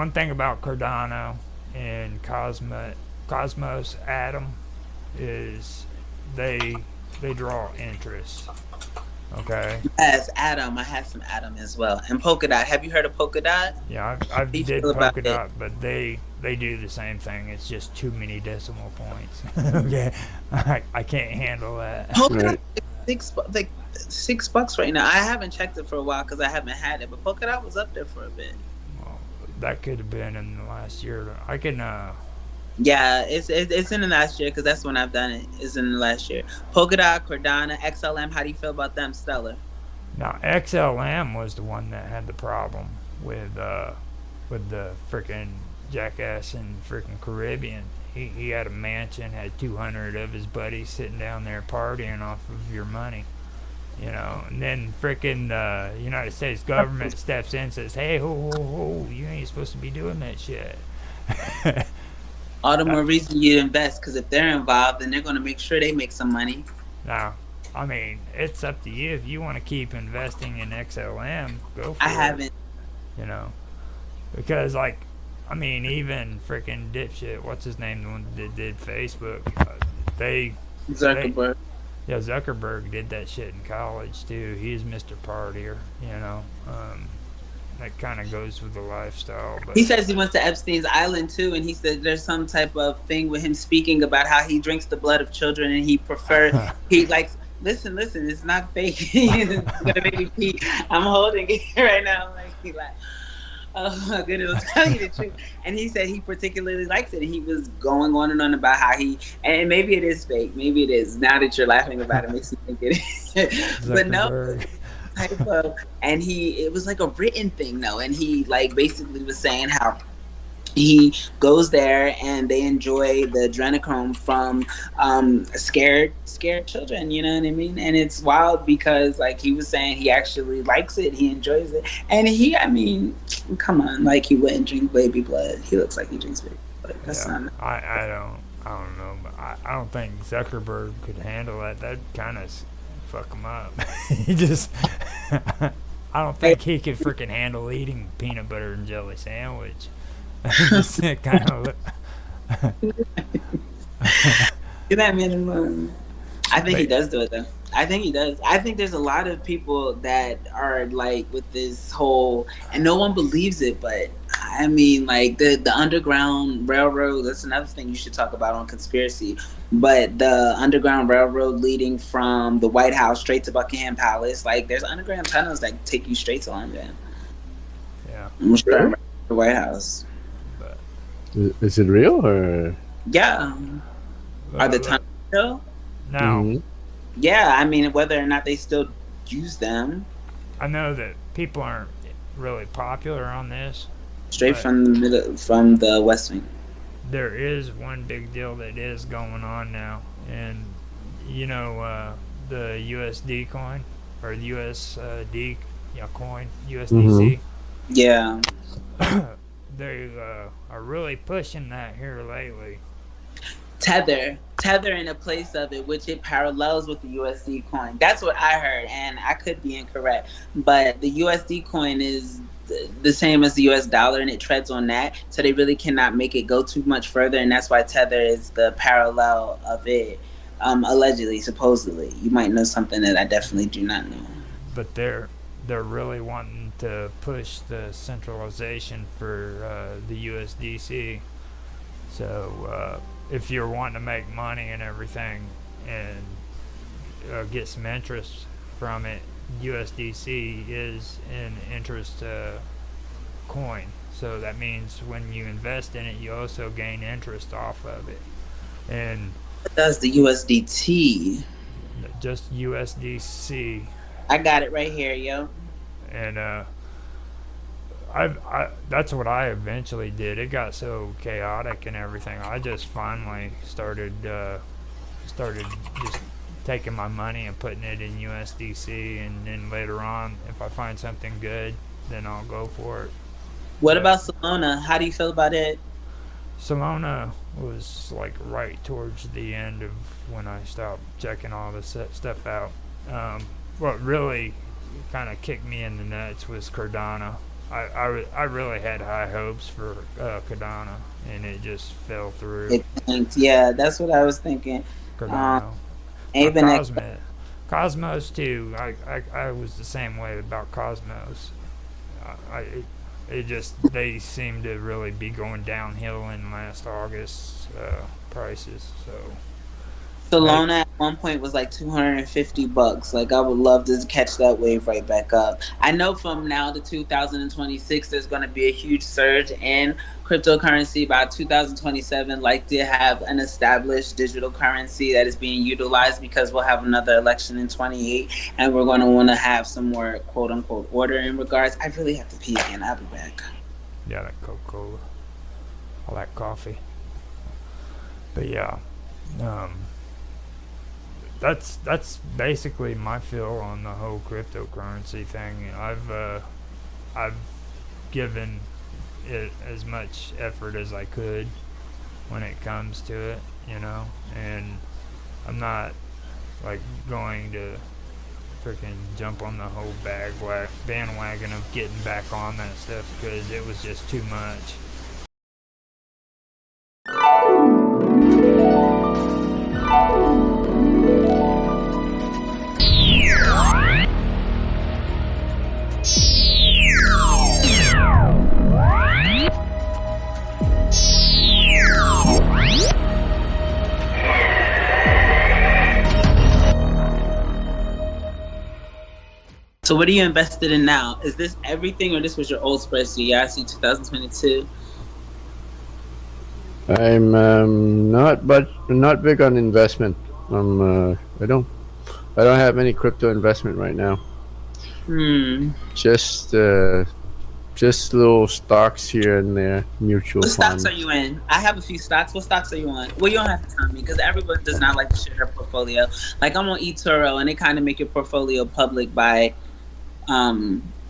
one thing about Cardano and Cosmos Atom is they they draw interest. Okay. As Atom, I had some Atom as well. And Polkadot. Have you heard of Polkadot? How Yeah, do you I've feel did about it? Polkadot, but they do the same thing. It's just too many decimal points. Okay, I can't handle that. Polkadot Right. like like $6 right now. I haven't checked it for a while because I haven't had it, but Polkadot was up there for a bit. Well, that could have been in the last year. I can Yeah, it's in the last year because that's when I've done it. It's in the last year. Polkadot, Cardano, XLM. How do you feel about them, Stellar? now XLM was the one that had the problem with the freaking jackass in freaking Caribbean. He had a mansion, had 200 of his buddies sitting down there partying off of your money. And then freaking United States government steps in and says, "Hey, ho, ho, ho, you ain't supposed to be doing that shit." All the more reason you invest because if they're involved, then they're going to make sure they make some money. Now, I mean, it's up to you if you want to keep investing in XLM, go I for it. haven't. You know, because like, I mean, even freaking dipshit, what's his name, the one that did Facebook, they, they, Zuckerberg. yeah, Zuckerberg did that shit in college too. He's Mr. Partier. That kind of goes with the lifestyle, He but says he went to Epstein's Island too, and he said there's some type of thing with him speaking about how he drinks the blood of children and he likes. Listen, listen, it's not fake. It's gonna make me pee. I'm holding it right now. Like he like, oh my goodness, I'll tell you the truth. And he said he particularly likes it. And he was going on and on about how and maybe it is fake. Maybe it is. Now that you're laughing about it, makes me think it is. But no, Zuckerberg. type of, and it was like a written thing though, and he like basically was saying how he goes there and they enjoy the adrenochrome from scared children, you know what I mean? And it's wild because like he was saying he actually likes it, he enjoys it, and I mean, come on, like he wouldn't drink baby blood. He looks like he drinks baby blood. That's Yeah, not. I don't know, but I don't think Zuckerberg could handle that. That'd kind of fuck him up. He just, I don't think he could freaking handle eating peanut butter and jelly sandwich. Just kind of, Get that man alone. I think he but does do it though. I think he does. I think there's a lot of people that are like with this whole, and no one believes it, but I mean, like the Underground Railroad. That's another thing you should talk about on conspiracy. But the Underground Railroad leading from the White House straight to Buckingham Palace, like there's underground tunnels that take you straight to London. yeah, I'm sure I'm Really? right the White House. but Is it real or? Yeah, are the tunnels look, still? now Hmm. Yeah, I mean whether or not they still use them. I know that people aren't really popular on this, Straight but from the middle, from the West Wing. there is one big deal that is going on now, and you know the USD coin or the USD coin Hmm. USDC. Yeah, They are really pushing that here lately. tether in a place of it, which it parallels with the USD coin. That's what I heard, and I could be incorrect, but the USD coin is the same as the US dollar, and it treads on that. So they really cannot make it go too much further, and that's why tether is the parallel of it. Allegedly, supposedly, you might know something that I definitely do not know. But they're really wanting to push the centralization for the USDC. So if you're wanting to make money and everything and get some interest from it, USDC is an interest coin. So that means when you invest in it, you also gain interest off of it. And That's the USDT. just USDC. I got it right here, yo. And that's what I eventually did. It got so chaotic and everything. I just finally started just taking my money and putting it in USDC, and then later on, if I find something good, then I'll go for it. What But about Solana? How do you feel about it? Solana was like right towards the end of when I stopped checking all this stuff out. What really kind of kicked me in the nuts was Cardano. I really had high hopes for Cardano, and it just fell through. It tanked. Yeah, that's what I was thinking. Um, Cardano, even at, Cosmos too. I was the same way about Cosmos. It just they seem to really be going downhill in last August prices. So I Solana at one point was like $250. Like I would love to catch that wave right back up. I know from now to 2026, there's going to be a huge surge in cryptocurrency. By 2027, like to have an established digital currency that is being utilized because we'll have another election in 28, and we're going to want to have some more quote unquote order in regards. I really have to pee again. I'll be back. yeah, that Coca Cola, all that coffee. But yeah, um, that's basically my feel on the whole cryptocurrency thing. I've given it as much effort as I could when it comes to it, and I'm not like going to freaking jump on the whole bandwagon of getting back on that stuff because it was just too much. So what are you invested in now? Is this everything, or this was your old spreadsheet? Yeah, I see 2022. I'm not big on investment. I don't have any crypto investment right now. Just little stocks here and there, mutual What funds. stocks are you in? I have a few stocks. What stocks are you on? Well, you don't have to tell me because everyone does not like to share their portfolio. Like I'm on eToro, and they kind of make your portfolio public by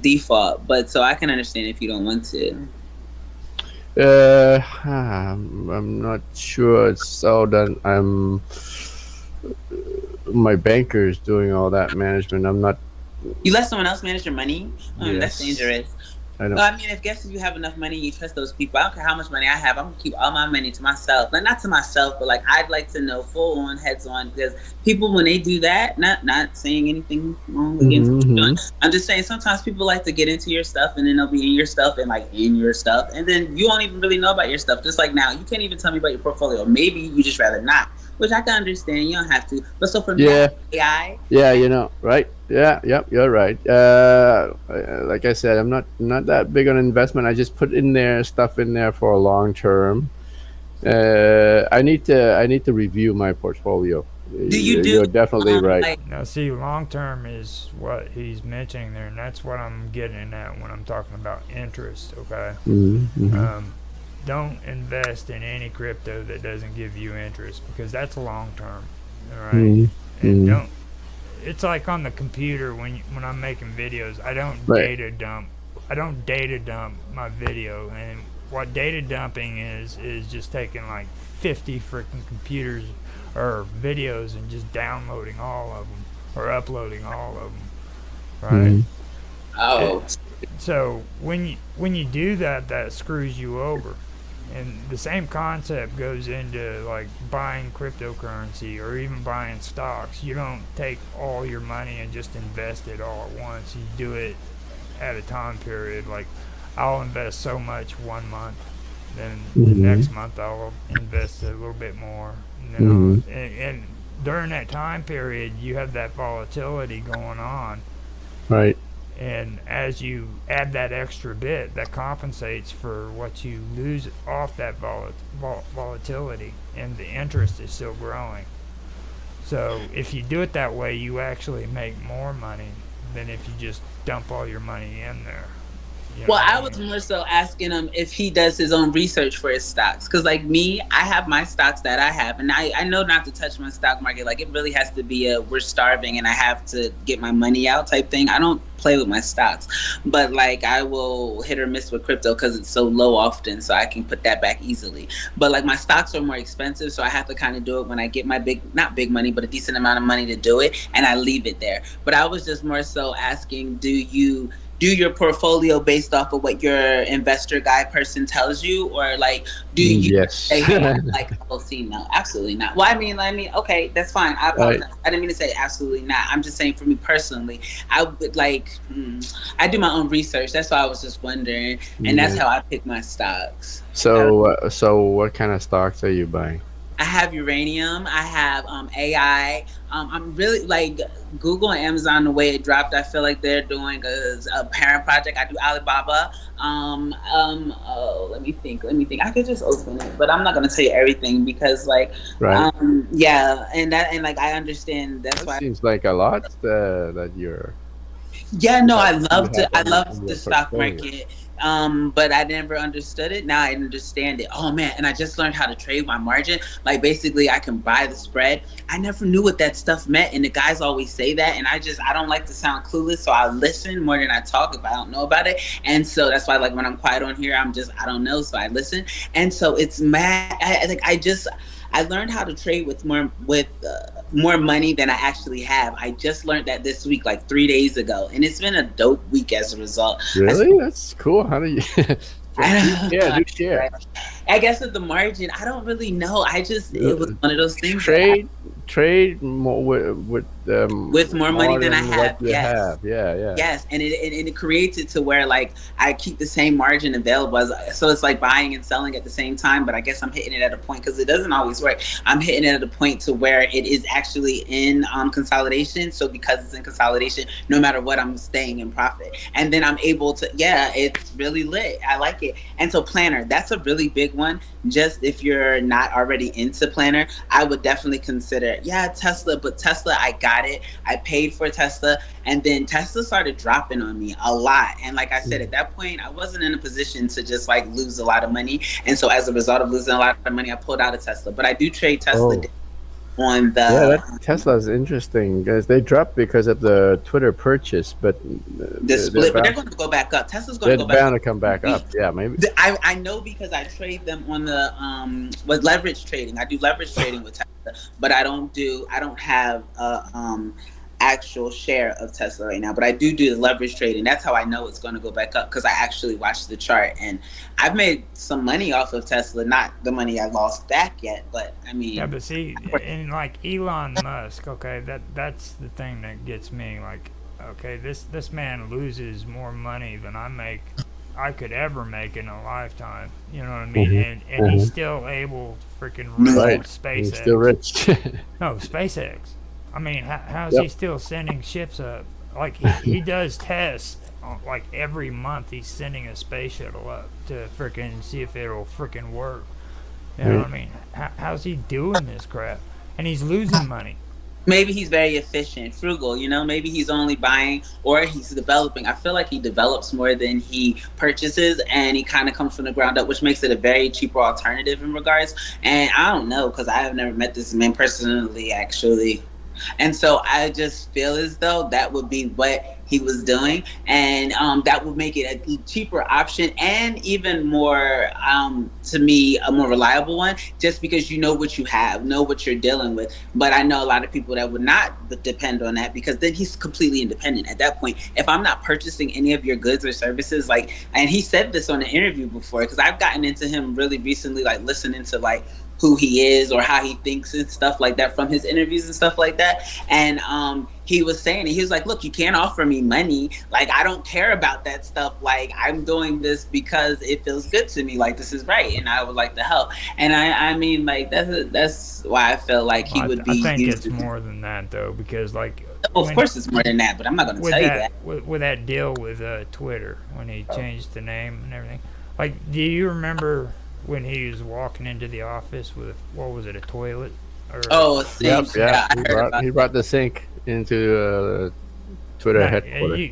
default. But so I can understand if you don't want to. I'm not sure. It's all done. My banker is doing all that management. I'm not. You let someone else manage your money? That's Yes. dangerous. I don't. Well, I mean, if you have enough money, you trust those people. I don't care how much money I have. I'm gonna keep all my money to myself. Like not to myself, but like I'd like to know full on, heads on, because people when they do that, not saying anything wrong against what you're doing. I'm just saying sometimes people like to get into your stuff and then they'll be in your stuff and like in your stuff, and then you don't even really know about your stuff. Just like now, you can't even tell me about your portfolio. Maybe you just rather not, which I can understand. You don't have to. But so for me, AI. Yeah, right. Yeah, yep, you're right. Like I said, I'm not that big on investment. I just put stuff in there for a long term. I need to review my portfolio. You're definitely right. Now, see, long term is what he's mentioning there, and that's what I'm getting at when I'm talking about interest. Okay. Mm-hmm. Don't invest in any crypto that doesn't give you interest because that's long term. All right. And don't. It's like on the computer when I'm making videos. I don't data dump. I don't data dump my video, and what data dumping is just taking like 50 freaking computers or videos and just downloading all of them or uploading all of them, right? Oh. So when you do that, that screws you over. And the same concept goes into like buying cryptocurrency or even buying stocks. You don't take all your money and just invest it all at once. You do it at a time period. Like I'll invest so much one month, then the next month I'll invest a little bit more. And during that time period, you have that volatility going on. Right. And as you add that extra bit, that compensates for what you lose off that volatility, and the interest is still growing. So if you do it that way, you actually make more money than if you just dump all your money in there. Well, I was more so asking him if he does his own research for his stocks. Because, like me, I have my stocks that I have. And I know not to touch my stock market. Like, it really has to be we're starving and I have to get my money out type thing. I don't play with my stocks. But, like, I will hit or miss with crypto because it's so low often. So I can put that back easily. But, like, my stocks are more expensive. So I have to kind of do it when I get my not big money, but a decent amount of money to do it. And I leave it there. But I was just more so asking, do you do your portfolio based off of what your investor guy person tells you, or like do you Yes. say, hey, I like LLC? No, absolutely not. Well, I mean, okay, that's fine. I Right. apologize. I didn't mean to say absolutely not. I'm just saying for me personally, I would like I do my own research. That's why I was just wondering, and that's how I pick my stocks. So what kind of stocks are you buying? I have uranium. I have AI. I'm really like Google and Amazon. The way it dropped, I feel like they're doing a parent project. I do Alibaba. Oh, let me think. Let me think. I could just open it, but I'm not gonna tell you everything because, like, Right. yeah, and like I understand that's That why. seems like a lot that you're Yeah, no, I you loved it. have I in love your the stock portfolio. market. But I never understood it. Now I understand it. Oh man, and I just learned how to trade my margin. Like basically I can buy the spread. I never knew what that stuff meant. And the guys always say that. And I don't like to sound clueless. So I listen more than I talk if I don't know about it. And so that's why like when I'm quiet on here, I don't know. So I listen. And so it's mad. I learned how to trade with more money than I actually have. I just learned that this week, like 3 days ago, and it's been a dope week as a result. Really? That's cool. How do you? Yeah, do share. I guess with the margin, I don't really know. It was one of those things Trade more with more money more than I than what have. you Yes. have. Yeah, yeah. Yes, and it creates it to where like I keep the same margin available, so it's like buying and selling at the same time. But I guess I'm hitting it at a point because it doesn't always work. I'm hitting it at a point to where it is actually in consolidation. So because it's in consolidation, no matter what, I'm staying in profit, and then I'm able to. Yeah, it's really lit. I like it. And so planner, that's a really big one. Just if you're not already into planner, I would definitely consider Tesla. But Tesla, I got it. I paid for Tesla. And then Tesla started dropping on me a lot. And like I said, at that point, I wasn't in a position to just like lose a lot of money. And so as a result of losing a lot of money, I pulled out of Tesla. But I do trade Tesla Oh, on yeah. the That Tesla's interesting because they dropped because of the Twitter purchase, but they're split, but they're bound going to go back up. Tesla's going they're to go back bound up. to come back up. Yeah, maybe. I know because I trade them on the with leverage trading. I do leverage trading with Tesla, but I don't have actual share of Tesla right now, but I do the leverage trading. That's how I know it's going to go back up because I actually watched the chart and I've made some money off of Tesla, not the money I lost back yet, but I mean. Yeah, but see, and like Elon Musk, okay, that's the thing that gets me. Like, okay, this man loses more money than I could ever make in a lifetime. You know what I mean? And he's still able to freaking run Right. He's still SpaceX. rich. No, SpaceX. I mean, how's Yep. he still sending ships up? Like he does tests. Like every month, he's sending a space shuttle up to freaking see if it'll freaking work. You know what I mean? How's he doing this crap? And he's losing money. Maybe he's very efficient, frugal, maybe he's only buying or he's developing. I feel like he develops more than he purchases and he kind of comes from the ground up, which makes it a very cheaper alternative in regards. And I don't know, because I have never met this man personally, actually. And so I just feel as though that would be what he was doing, and that would make it a cheaper option and even more, to me, a more reliable one, just because you know what you have, know what you're dealing with. But I know a lot of people that would not depend on that because then he's completely independent at that point. If I'm not purchasing any of your goods or services, like, and he said this on an interview before, because I've gotten into him really recently, like listening to like who he is or how he thinks and stuff like that from his interviews and stuff like that. And he was saying, he was like, look, you can't offer me money. Like, I don't care about that stuff. Like, I'm doing this because it feels good to me. Like, this is right. And I would like to help. And I mean, like, that's why I felt like he would be. I think it's more than that, though, because, like. Well, of course it's more than that, but I'm not going to tell you that. With that deal with Twitter, when he changed the name and everything. Like, do you remember when he was walking into the office with, what was it, a toilet? A sink. Yeah, he brought the sink into Twitter headquarters.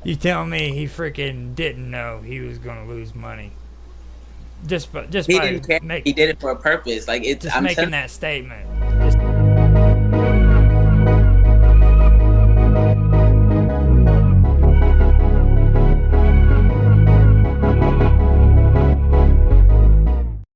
You tell me he freaking didn't know he was going to lose money. He didn't care. He did it for a purpose. Like, it's. I'm making that statement.